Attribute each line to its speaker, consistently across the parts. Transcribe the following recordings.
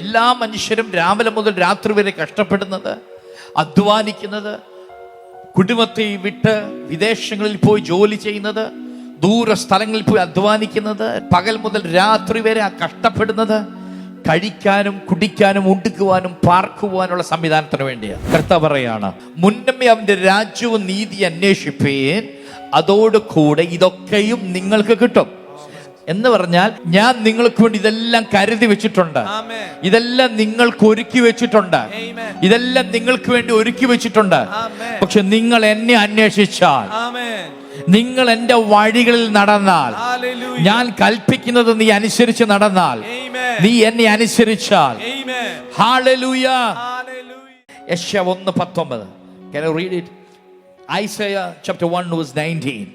Speaker 1: എല്ലാ മനുഷ്യരും രാവിലെ മുതൽ രാത്രി വരെ കഷ്ടപ്പെടുന്നത്, അധ്വാനിക്കുന്നത്, കുടുംബത്തെ വിട്ട് വിദേശങ്ങളിൽ പോയി ജോലി ചെയ്യുന്നത്, ദൂര സ്ഥലങ്ങളിൽ പോയി അധ്വാനിക്കുന്നത്, പകൽ മുതൽ രാത്രി വരെ കഷ്ടപ്പെടുന്നത് കഴിക്കാനും കുടിക്കാനും ഉടുക്കുവാനും പാർക്കുവാനുള്ള സംവിധാനത്തിന് വേണ്ടിയാണ്. കർത്താവ് പറയാണ്, മുന്നമേ അവന്റെ രാജ്യവും നീതി അന്വേഷിപ്പേൻ, അതോടുകൂടെ ഇതൊക്കെയും നിങ്ങൾക്ക് കിട്ടും എന്ന് പറഞ്ഞാൽ, ഞാൻ നിങ്ങൾക്ക് വേണ്ടി ഇതെല്ലാം കരുതി വെച്ചിട്ടുണ്ട്, ഇതെല്ലാം നിങ്ങൾക്ക് ഒരുക്കി വെച്ചിട്ടുണ്ട്, ഇതെല്ലാം നിങ്ങൾക്ക് വേണ്ടി ഒരുക്കി വെച്ചിട്ടുണ്ട്. പക്ഷെ നിങ്ങൾ എന്നെ അന്വേഷിച്ചാൽ, നിങ്ങൾ എന്റെ വഴികളിൽ നടന്നാൽ, ഞാൻ കൽപ്പിക്കുന്നത് നീ അനുസരിച്ച് നടന്നാൽ, നീ എന്നെ അനുസരിച്ചാൽ, hallelujah. യെശയ്യാ 1:19. Can you read it? Isaiah chapter 1 verse 19.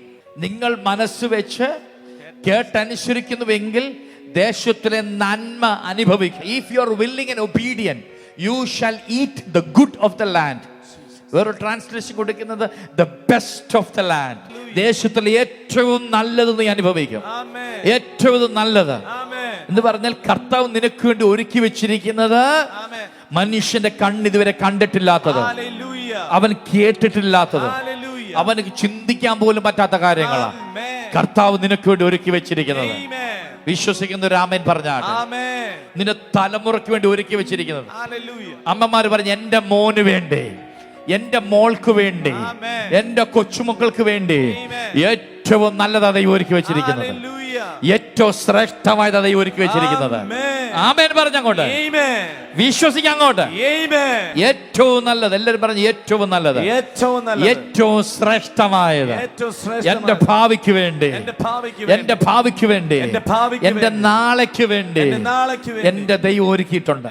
Speaker 1: നിങ്ങൾ മനസ്സ് വെച്ച് കേട്ടനുസരിക്കുന്നുവെങ്കിൽ ദേശത്തിലെ നന്മ അനുഭവിക്കും. If you are willing and obedient, you shall eat the good of the land. വേറൊരു ട്രാൻസ്ലേഷൻ കൊടുക്കുന്നത് the best of the land. ദേശത്തിലെ ഏറ്റവും നല്ലത് നീ അനുഭവിക്കും. ഏറ്റവും നല്ലത് എന്ന് പറഞ്ഞാൽ, കർത്താവ് നിനക്ക് വേണ്ടി ഒരുക്കി വെച്ചിരിക്കുന്നത് മനുഷ്യന്റെ കണ്ണ് ഇതുവരെ കണ്ടിട്ടില്ലാത്തത്, അവൻ കേട്ടിട്ടില്ലാത്തത്, അവന് ചിന്തിക്കാൻ പോലും പറ്റാത്ത കാര്യങ്ങളാണ് കർത്താവ് നിനക്ക് വേണ്ടി ഒരുക്കി വെച്ചിരിക്കുന്നത്. വിശ്വസിക്കുന്ന ഒരു ആമേൻ പറഞ്ഞാൽ, നിന്റെ തലമുറയ്ക്ക് വേണ്ടി ഒരുക്കി വെച്ചിരിക്കുന്നത്. അമ്മമാര് പറഞ്ഞു, എന്റെ മോന് വേണ്ടി, എന്റെ മോൾക്ക് വേണ്ടി, എന്റെ കൊച്ചുമക്കൾക്ക് വേണ്ടി ഏറ്റവും നല്ലത് ദൈവം ഒരുക്കി വെച്ചിരിക്കുന്നത്, ഏറ്റവും ശ്രേഷ്ഠമായത് ദൈവം ഒരുക്കി വെച്ചിരിക്കുന്നത്. ആമേൻ പറഞ്ഞങ്ങോട്ട്, വിശ്വസിക്കാം അങ്ങോട്ട്. ഏറ്റവും നല്ലത്, എല്ലാവരും പറഞ്ഞു ഏറ്റവും നല്ലത്, ഏറ്റവും ശ്രേഷ്ഠമായത് എന്റെ ഭാവിക്ക് വേണ്ടി, എന്റെ ഭാവിക്ക് വേണ്ടി, എന്റെ നാളേക്ക് വേണ്ടി എന്റെ ദൈവം ഒരുക്കിയിട്ടുണ്ട്.